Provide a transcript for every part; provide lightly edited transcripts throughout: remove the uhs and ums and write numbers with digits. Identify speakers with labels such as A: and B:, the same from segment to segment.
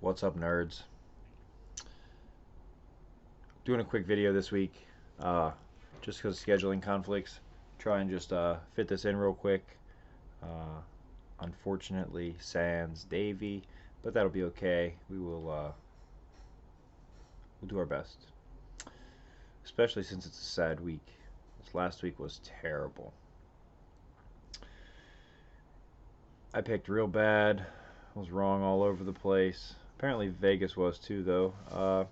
A: What's up, nerds? Doing a quick video this week, just because of scheduling conflicts. Try and just fit this in real quick. Uh, Unfortunately, sans Davey, but that'll be okay. We'll do our best, especially since it's a sad week. This last week was terrible. I picked real bad. Was wrong all over the place. Apparently Vegas was too, though.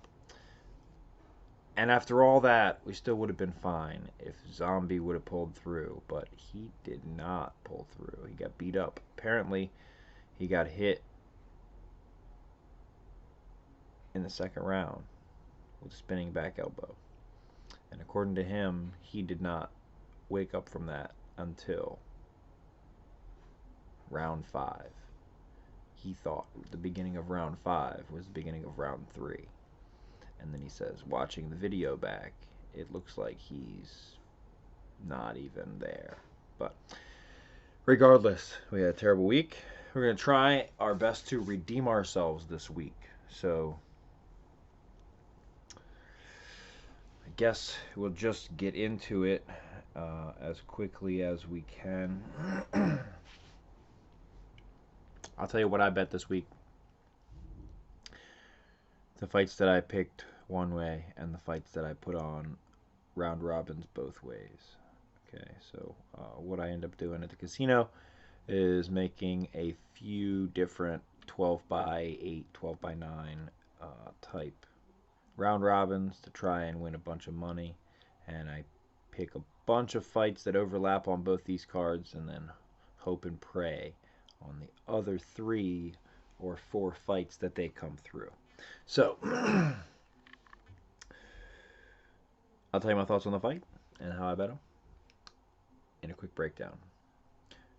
A: And after all that, we still would have been fine if Zombie would have pulled through, but he did not pull through. He got beat up. Apparently, he got hit in the second round with a spinning back elbow. And according to him, he did not wake up from that until round 5. He thought the beginning of round 5 was the beginning of round 3. And then he says, watching the video back, it looks like he's not even there. But regardless, we had a terrible week. We're going to try our best to redeem ourselves this week. So I guess we'll just get into it as quickly as we can. I'll tell you what I bet this week. The fights that I picked one way and the fights that I put on round robins both ways. Okay, so what I end up doing at the casino is making a few different 12 by 8, 12 by 9 type round robins to try and win a bunch of money. And I pick a bunch of fights that overlap on both these cards and then hope and pray on the other 3 or 4 fights that they come through. So, I'll tell you my thoughts on the fight and how I bet them in a quick breakdown.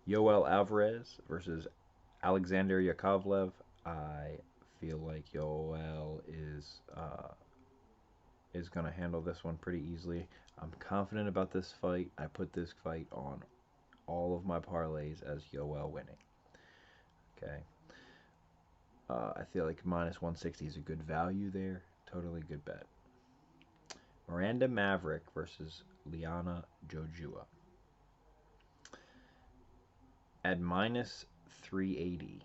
A: Yoel Alvarez versus Alexander Yakovlev. I feel like Yoel is going to handle this one pretty easily. I'm confident about this fight. I put this fight on all of my parlays as Yoel winning. Okay. I feel like minus 160 is a good value there. Totally good bet. Miranda Maverick versus Liana Jojua. At minus 380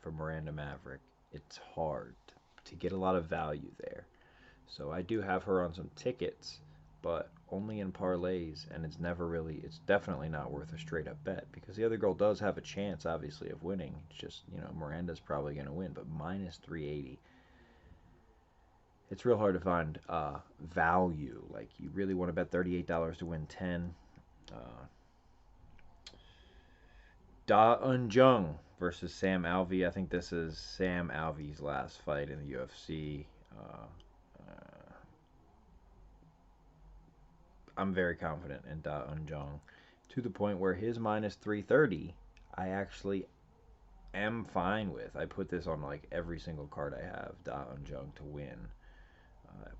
A: for Miranda Maverick, it's hard to get a lot of value there. So I do have her on some tickets, but only in parlays, and it's definitely not worth a straight up bet because the other girl does have a chance, obviously, of winning. It's just, Miranda's probably going to win, but minus 380. It's real hard to find value. Like, you really want to bet $38 to win 10. Da Eun-jung versus Sam Alvey. I think this is Sam Alvey's last fight in the UFC. I'm very confident in Da Eun-jung to the point where his minus 330 I actually am fine with. I put this on like every single card I have. Da Eun-jung to win.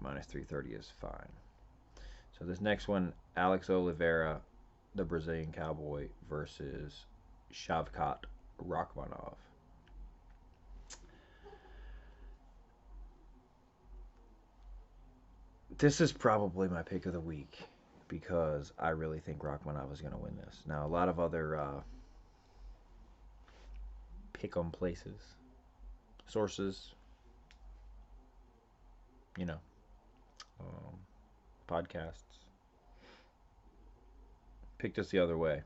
A: Minus 330 is fine. So this next one, Alex Olvera, the Brazilian Cowboy, versus Shavkat Rakhmonov. This is probably my pick of the week because I really think Rakhmonov is going to win this. Now, a lot of other pick 'em places, sources, podcasts picked us the other way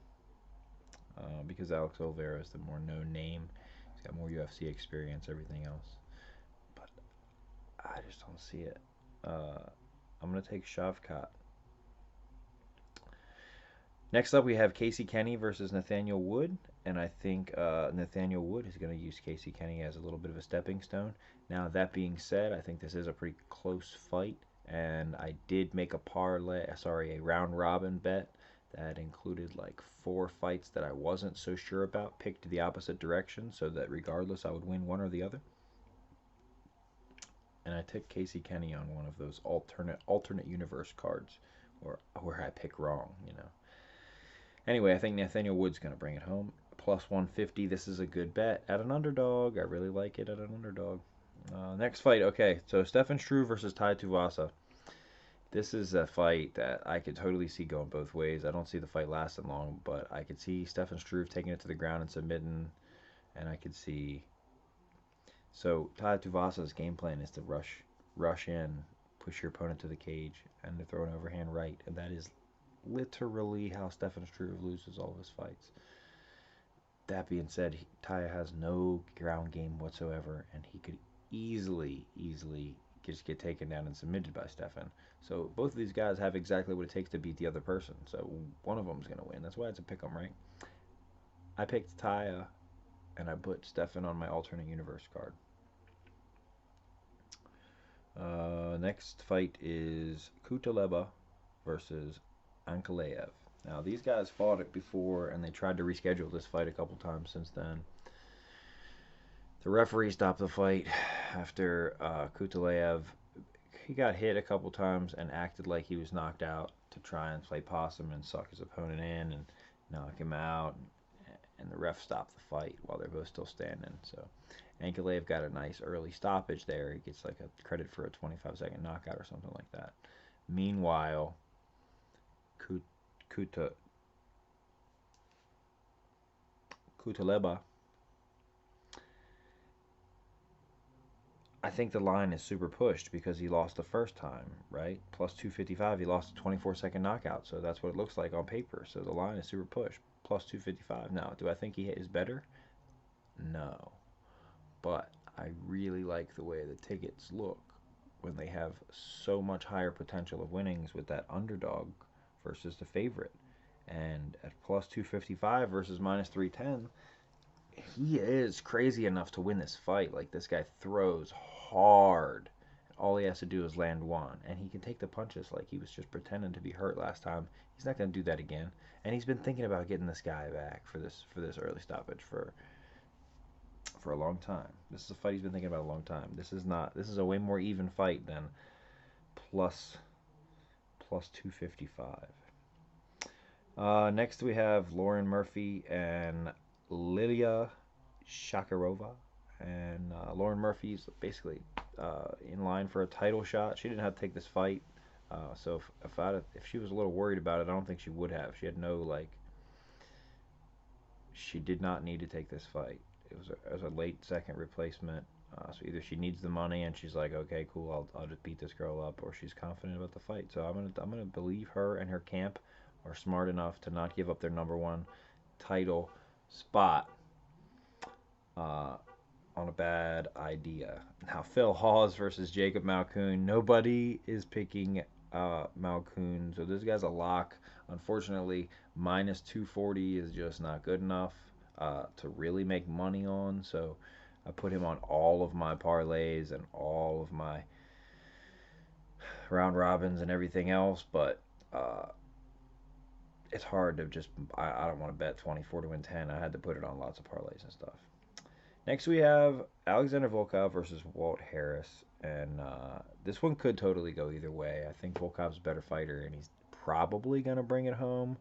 A: because Alex Olvera is the more known name. He's got more UFC experience, everything else. But I just don't see it. I'm going to take Shavkat. Next up, we have Casey Kenney versus Nathaniel Wood, and I think Nathaniel Wood is going to use Casey Kenney as a little bit of a stepping stone. Now, that being said, I think this is a pretty close fight, and I did make a round robin bet that included like 4 fights that I wasn't so sure about, picked the opposite direction, so that regardless, I would win one or the other. And I took Casey Kenney on one of those alternate universe cards, where I pick wrong, Anyway, I think Nathaniel Wood's going to bring it home. Plus 150, this is a good bet at an underdog. I really like it at an underdog. Next fight, okay. So Stefan Struve versus Tuivasa. This is a fight that I could totally see going both ways. I don't see the fight lasting long, but I could see Stefan Struve taking it to the ground and submitting, and I could see. So Tuivasa's game plan is to rush in, push your opponent to the cage, and to throw an overhand right, and that is literally how Stefan Struve loses all of his fights. That being said, Taya has no ground game whatsoever, and he could easily just get taken down and submitted by Stefan. So both of these guys have exactly what it takes to beat the other person. So one of them is going to win. That's why it's a pick 'em, right? I picked Taya, and I put Stefan on my alternate universe card. Next fight is Kutaleba versus Ankalaev. Now, these guys fought it before, and they tried to reschedule this fight a couple times since then. The referee stopped the fight after Kutalev. He got hit a couple times and acted like he was knocked out to try and play possum and suck his opponent in and knock him out. And the ref stopped the fight while they're both still standing. So Ankalaev got a nice early stoppage there. He gets like a credit for a 25-second knockout or something like that. Meanwhile, Kutaleba, I think the line is super pushed because he lost the first time, right? Plus 255, he lost a 24-second knockout, so that's what it looks like on paper. So the line is super pushed. Plus 255. Now, do I think he is better? No. But I really like the way the tickets look when they have so much higher potential of winnings with that underdog versus the favorite. And at plus 255 versus minus 310, he is crazy enough to win this fight. Like, this guy throws hard. All he has to do is land one. And he can take the punches like he was just pretending to be hurt last time. He's not going to do that again. And he's been thinking about getting this guy back for this early stoppage for a long time. This is a fight he's been thinking about a long time. This is a way more even fight than plus 255. Next we have Lauren Murphy and Lydia Shakarova. And Lauren Murphy's basically in line for a title shot. She didn't have to take this fight. So if she was a little worried about it, I don't think she would have. She had no, she did not need to take this fight. It was a late second replacement. So either she needs the money and she's like, okay, cool, I'll just beat this girl up, or she's confident about the fight. So I'm gonna believe her and her camp are smart enough to not give up their #1 title spot on a bad idea. Now, Phil Hawes versus Jacob Malkoon. Nobody is picking Malkoon, so this guy's a lock. Unfortunately, minus 240 is just not good enough to really make money on. So I put him on all of my parlays and all of my round robins and everything else, but it's hard to just, I don't want to bet 24 to win 10. I had to put it on lots of parlays and stuff. Next we have Alexander Volkov versus Walt Harris, and this one could totally go either way. I think Volkov's a better fighter, and he's probably going to bring it home,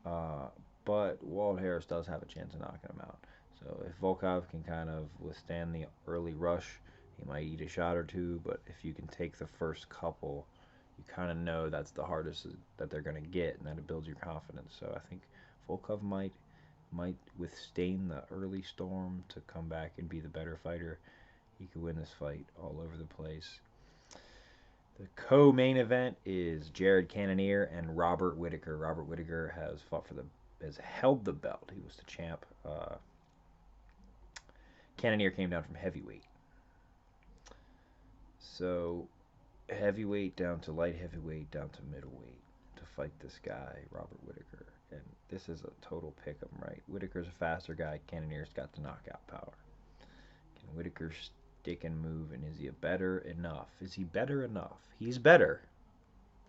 A: but Walt Harris does have a chance of knocking him out. So if Volkov can kind of withstand the early rush, he might eat a shot or two, but if you can take the first couple, you kind of know that's the hardest that they're going to get, and that builds your confidence. So I think Volkov might withstand the early storm to come back and be the better fighter. He could win this fight all over the place. The co-main event is Jared Cannonier and Robert Whittaker. Robert Whittaker has held the belt. He was the champ. Cannonier came down from heavyweight. So heavyweight down to light heavyweight down to middleweight to fight this guy, Robert Whittaker. And this is a total pick 'em, right? Whittaker's a faster guy. Cannonier's got the knockout power. Can Whittaker stick and move? And is he better enough? Is he better enough? He's better.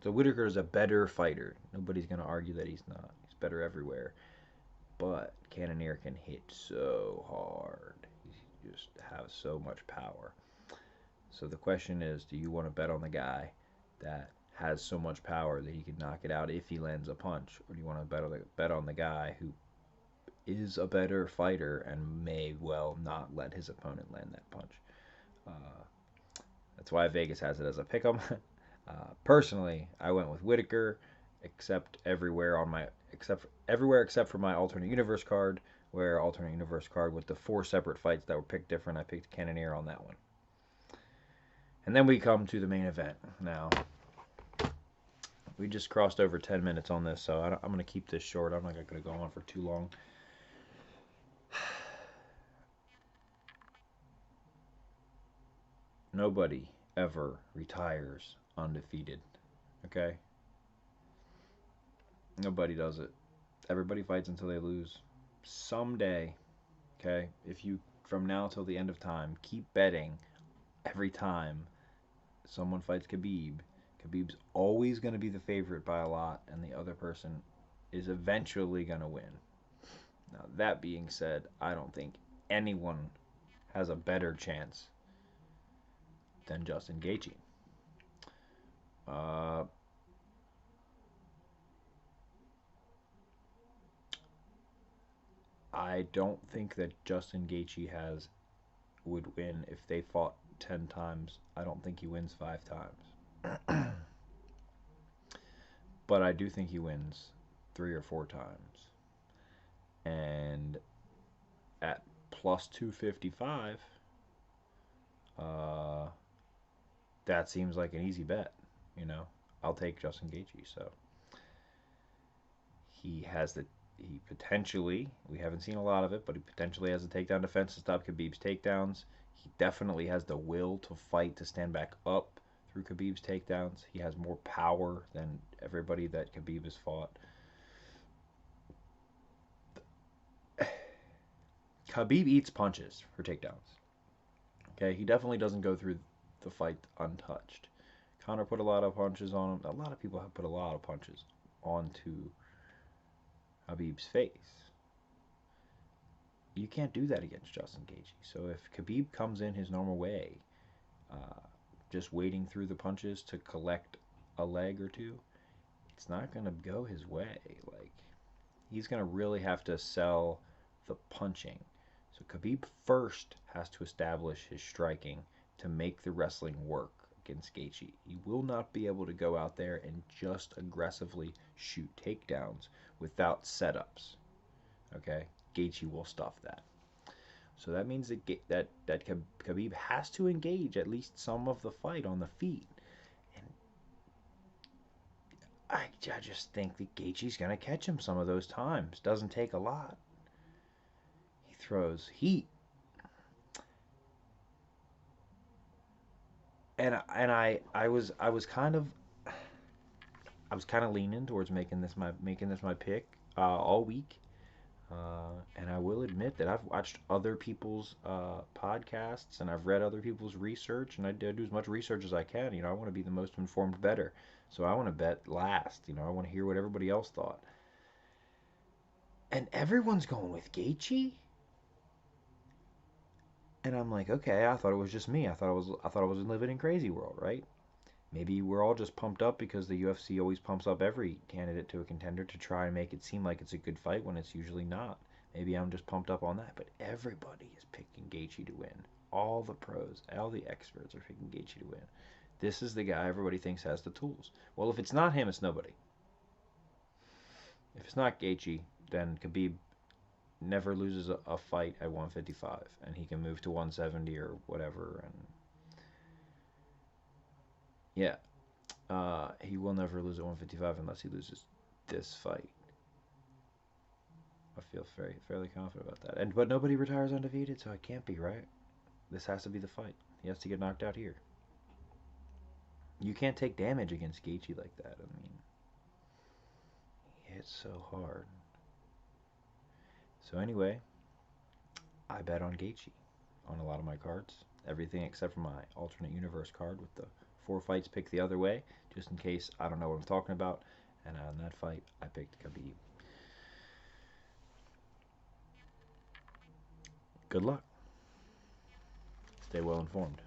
A: So Whittaker's a better fighter. Nobody's going to argue that he's not. He's better everywhere. But Cannonier can hit so hard. He just has so much power. So the question is, do you want to bet on the guy that has so much power that he can knock it out if he lands a punch, or do you want to bet on the guy who is a better fighter and may well not let his opponent land that punch? That's why Vegas has it as a pick'em. Personally, I went with Whittaker, everywhere except for my alternate universe card, where alternate universe card with the 4 separate fights that were picked different. I picked Cannonier on that one. And then we come to the main event. Now, we just crossed over 10 minutes on this, so I'm going to keep this short. I'm not going to go on for too long. Nobody ever retires undefeated. Okay? Nobody does it. Everybody fights until they lose. Someday, okay, if you, from now till the end of time, keep betting every time someone fights Khabib, Khabib's always going to be the favorite by a lot, and the other person is eventually going to win. Now, that being said, I don't think anyone has a better chance than Justin Gaethje. I don't think that Justin Gaethje would win if they fought 10 times. I don't think he wins 5 times. But I do think he wins 3 or 4 times. And at plus 255, that seems like an easy bet. You know, I'll take Justin Gaethje. So he potentially, we haven't seen a lot of it, but he potentially has a takedown defense to stop Khabib's takedowns. He definitely has the will to fight, to stand back up through Khabib's takedowns. He has more power than everybody that Khabib has fought. Khabib eats punches for takedowns. Okay, he definitely doesn't go through the fight untouched. Conor put a lot of punches on him. A lot of people have put a lot of punches onto Khabib's face. You can't do that against Justin Gaethje. So if Khabib comes in his normal way, just wading through the punches to collect a leg or two, it's not going to go his way. Like, he's going to really have to sell the punching. So Khabib first has to establish his striking to make the wrestling work against Gaethje. He will not be able to go out there and just aggressively shoot takedowns without setups. Okay? Gaethje will stuff that. So that means that Khabib has to engage at least some of the fight on the feet. And I just think that Gaethje's going to catch him some of those times. Doesn't take a lot. He throws heat. And I was kind of leaning towards making this my pick all week. And I will admit that I've watched other people's podcasts and I've read other people's research, and I do as much research as I can. You know, I want to be the most informed better. So I want to bet last. You know, I want to hear what everybody else thought. And everyone's going with Gaethje. And I'm like, okay, I thought it was just me. I thought I was living in crazy world, right? Maybe we're all just pumped up because the UFC always pumps up every candidate to a contender to try and make it seem like it's a good fight when it's usually not. Maybe I'm just pumped up on that, but everybody is picking Gaethje to win. All the pros, all the experts are picking Gaethje to win. This is the guy everybody thinks has the tools. Well, if it's not him, it's nobody. If it's not Gaethje, then Khabib never loses a fight at 155, and he can move to 170 or whatever, and yeah, he will never lose at 155 unless he loses this fight. I feel fairly confident about that. But nobody retires undefeated, so it can't be, right? This has to be the fight. He has to get knocked out here. You can't take damage against Gaethje like that. I mean, he hits so hard. So anyway, I bet on Gaethje on a lot of my cards. Everything except for my alternate universe card with the 4 fights picked the other way, just in case I don't know what I'm talking about. And on that fight, I picked Khabib. Good luck. Stay well informed.